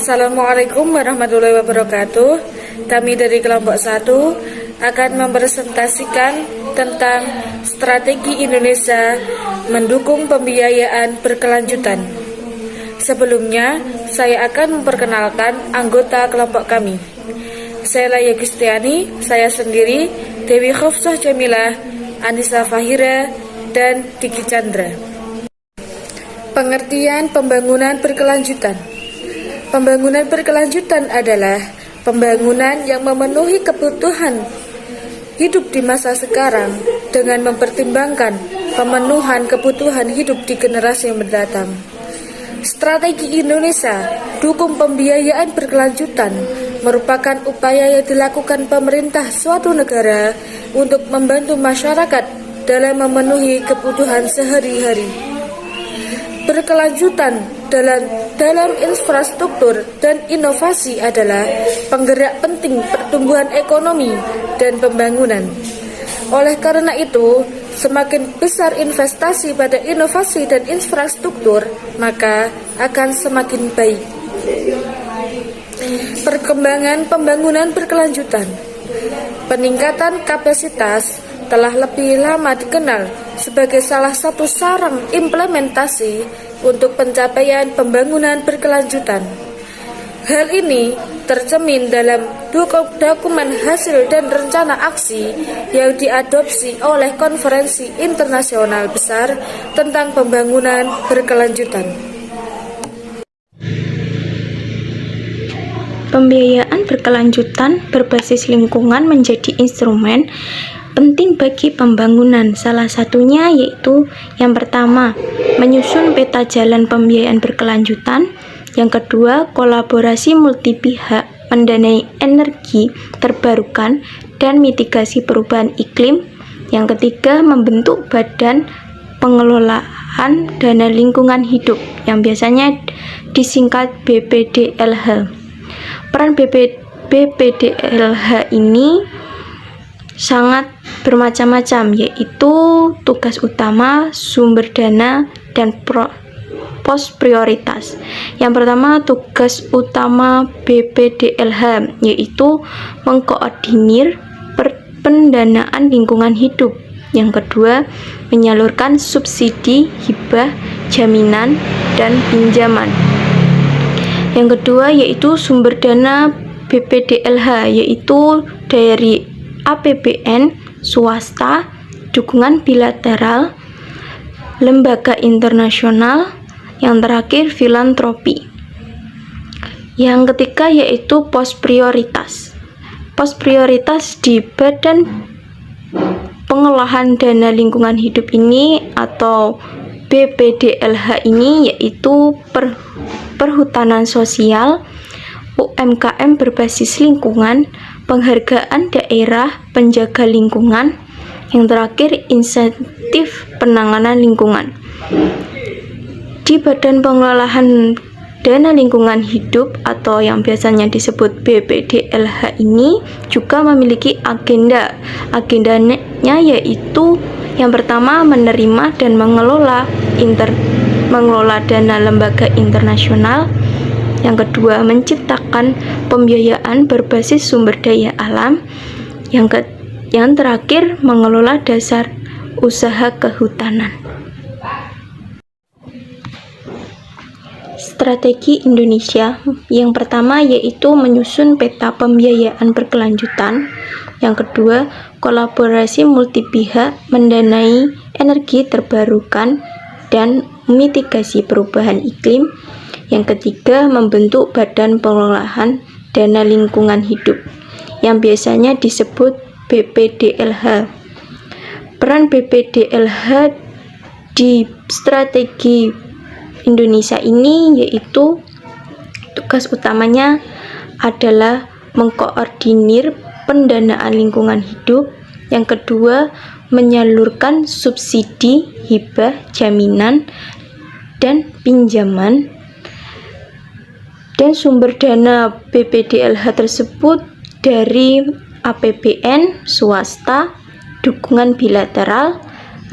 Assalamualaikum warahmatullahi wabarakatuh. Kami dari kelompok 1 akan mempresentasikan tentang strategi Indonesia mendukung pembiayaan berkelanjutan. Sebelumnya, saya akan memperkenalkan anggota kelompok kami. Saya Laya Gustiani, saya sendiri, Dewi Khofsah Jamilah, Anissa Fahira, dan Diki Chandra. Pengertian pembangunan berkelanjutan. Pembangunan berkelanjutan adalah pembangunan yang memenuhi kebutuhan hidup di masa sekarang dengan mempertimbangkan pemenuhan kebutuhan hidup di generasi yang mendatang. Strategi Indonesia dukung pembiayaan berkelanjutan merupakan upaya yang dilakukan pemerintah suatu negara untuk membantu masyarakat dalam memenuhi kebutuhan sehari-hari. Berkelanjutan dalam infrastruktur dan inovasi adalah penggerak penting pertumbuhan ekonomi dan pembangunan. Oleh karena itu, semakin besar investasi pada inovasi dan infrastruktur, maka akan semakin baik. Perkembangan pembangunan berkelanjutan. Peningkatan kapasitas telah lebih lama dikenal sebagai salah satu sarang implementasi untuk pencapaian pembangunan berkelanjutan. Hal ini tercermin dalam dokumen hasil dan rencana aksi yang diadopsi oleh Konferensi Internasional Besar tentang Pembangunan Berkelanjutan. Pembiayaan berkelanjutan berbasis lingkungan menjadi instrumen penting bagi pembangunan. Salah satunya yaitu yang pertama, menyusun peta jalan pembiayaan berkelanjutan. Yang kedua, kolaborasi multi pihak mendanai energi terbarukan dan mitigasi perubahan iklim. Yang ketiga, membentuk badan pengelolaan dana lingkungan hidup yang biasanya disingkat BPDLH. Peran BPDLH ini sangat bermacam-macam, yaitu tugas utama, sumber dana, dan pos prioritas. Yang pertama, tugas utama BPDLH yaitu mengkoordinir pendanaan lingkungan hidup. Yang kedua, menyalurkan subsidi, hibah, jaminan, dan pinjaman. Yang kedua yaitu sumber dana BPDLH, yaitu dari APBN, swasta, dukungan bilateral, lembaga internasional, yang terakhir filantropi. Yang ketiga yaitu pos prioritas. Pos prioritas di Badan Pengolahan Dana Lingkungan Hidup ini atau BPDLH ini yaitu perhutanan sosial, UMKM berbasis lingkungan, penghargaan daerah penjaga lingkungan, yang terakhir insentif penanganan lingkungan. Di Badan Pengelolaan Dana Lingkungan Hidup atau yang biasanya disebut BPDLH ini juga memiliki agenda. Agendanya yaitu yang pertama, menerima dan mengelola dana lembaga internasional. Yang kedua, menciptakan pembiayaan berbasis sumber daya alam. Yang terakhir, mengelola dasar usaha kehutanan. Strategi Indonesia yang pertama yaitu menyusun peta pembiayaan berkelanjutan. Yang kedua, kolaborasi multi pihak mendanai energi terbarukan dan mitigasi perubahan iklim. Yang ketiga, membentuk badan pengelolaan dana lingkungan hidup yang biasanya disebut BPDLH. Peran BPDLH di strategi Indonesia ini yaitu tugas utamanya adalah mengkoordinir pendanaan lingkungan hidup. Yang kedua, menyalurkan subsidi, hibah, jaminan, dan pinjaman. Dan sumber dana BPDLH tersebut dari APBN, swasta, dukungan bilateral,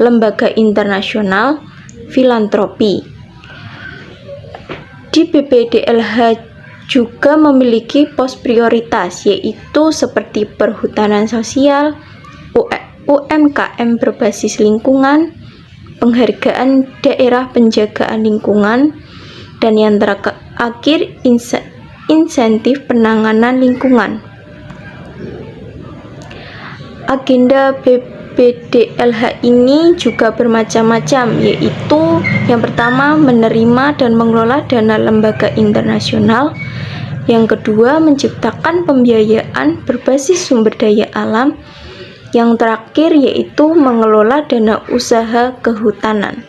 lembaga internasional, filantropi. Di BPDLH juga memiliki pos prioritas, yaitu seperti perhutanan sosial, UMKM berbasis lingkungan, penghargaan daerah penjagaan lingkungan, dan yang terakhir insentif penanganan lingkungan. Agenda BPDLH ini juga bermacam-macam, yaitu yang pertama menerima dan mengelola dana lembaga internasional, yang kedua menciptakan pembiayaan berbasis sumber daya alam, yang terakhir yaitu mengelola dana usaha kehutanan.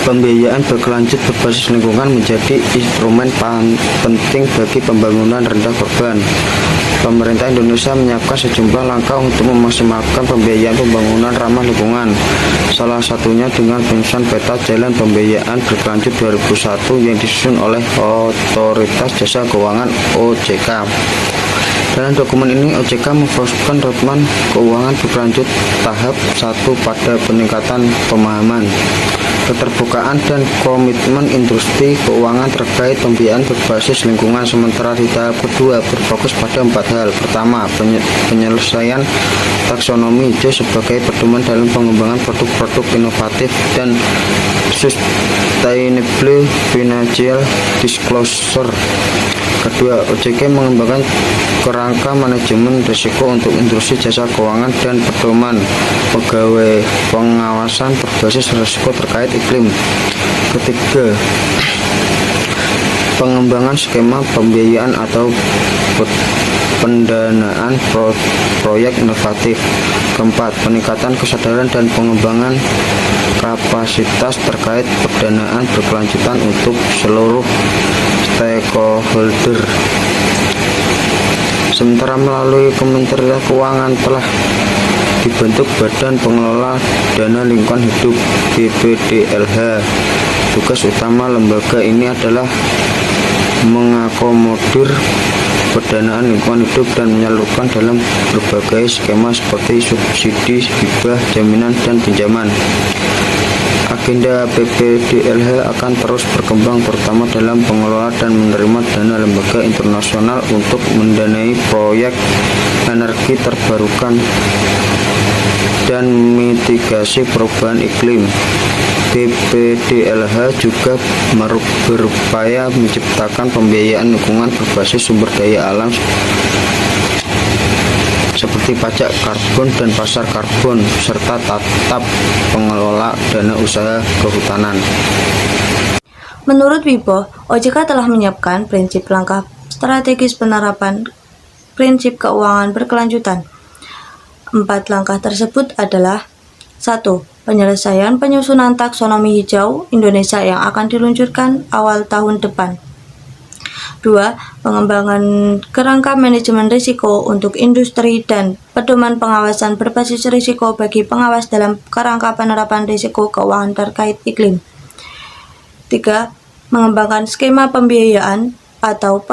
Pembiayaan berkelanjutan berbasis lingkungan menjadi instrumen penting bagi pembangunan rendah korban. Pemerintah Indonesia menyiapkan sejumlah langkah untuk memaksimalkan pembiayaan pembangunan ramah lingkungan. Salah satunya dengan penyusunan peta jalan pembiayaan berkelanjutan 2001 yang disusun oleh Otoritas Jasa Keuangan (OJK). Dalam dokumen ini, OJK memfokuskan roadmap keuangan berkelanjutan tahap 1 pada peningkatan pemahaman, keterbukaan, dan komitmen industri keuangan terkait pembiayaan berbasis lingkungan. Sementara di tahap kedua berfokus pada 4 hal. Pertama, penyelesaian taksonomi hijau sebagai pedoman dalam pengembangan produk-produk inovatif dan sustainable financial disclosure. Kedua, OJK mengembangkan kerangka manajemen risiko untuk industri jasa keuangan dan pedoman pegawai pengawasan berbasis risiko terkait iklim. Ketiga, pengembangan skema pembiayaan atau pendanaan proyek inovatif. Keempat, peningkatan kesadaran dan pengembangan kapasitas terkait pendanaan berkelanjutan untuk seluruh stakeholder. Sementara melalui Kementerian Keuangan telah dibentuk Badan Pengelola Dana Lingkungan Hidup (BPDLH). Tugas utama lembaga ini adalah mengakomodir pendanaan lingkungan hidup dan menyalurkan dalam berbagai skema seperti subsidi, hibah, jaminan, dan pinjaman. Agenda BPDLH akan terus berkembang, terutama dalam pengelola dan menerima dana lembaga internasional untuk mendanai proyek energi terbarukan dan mitigasi perubahan iklim. BPDLH juga berupaya menciptakan pembiayaan lingkungan berbasis sumber daya alam seperti pajak karbon dan pasar karbon, serta tatap pengelola dana usaha kehutanan. Menurut Wibo, OJK telah menyiapkan prinsip langkah strategis penerapan prinsip keuangan berkelanjutan. 4 langkah tersebut adalah: 1. Penyelesaian penyusunan taksonomi hijau Indonesia yang akan diluncurkan awal tahun depan. 2. Pengembangan kerangka manajemen risiko untuk industri dan pedoman pengawasan berbasis risiko bagi pengawas dalam kerangka penerapan risiko keuangan terkait iklim. 3. Mengembangkan skema pembiayaan atau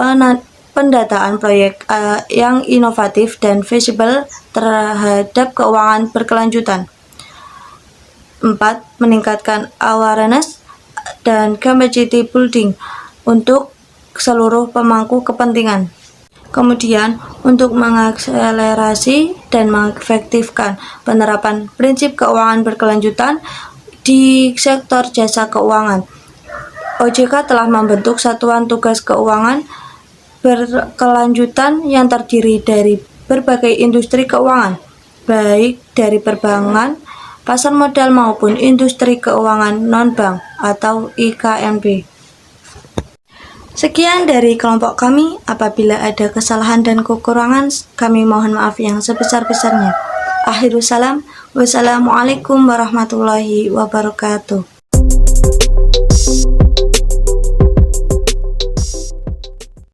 pendataan proyek yang inovatif dan visible terhadap keuangan berkelanjutan. 4. Meningkatkan awareness dan capacity building untuk seluruh pemangku kepentingan. Kemudian, untuk mengakselerasi dan mengefektifkan penerapan prinsip keuangan berkelanjutan di sektor jasa keuangan, OJK telah membentuk Satuan Tugas Keuangan Berkelanjutan yang terdiri dari berbagai industri keuangan, baik dari perbankan, pasar modal maupun industri keuangan non-bank atau IKNB. Sekian dari kelompok kami. Apabila ada kesalahan dan kekurangan, kami mohon maaf yang sebesar-besarnya. Akhirul salam. Wassalamualaikum warahmatullahi wabarakatuh.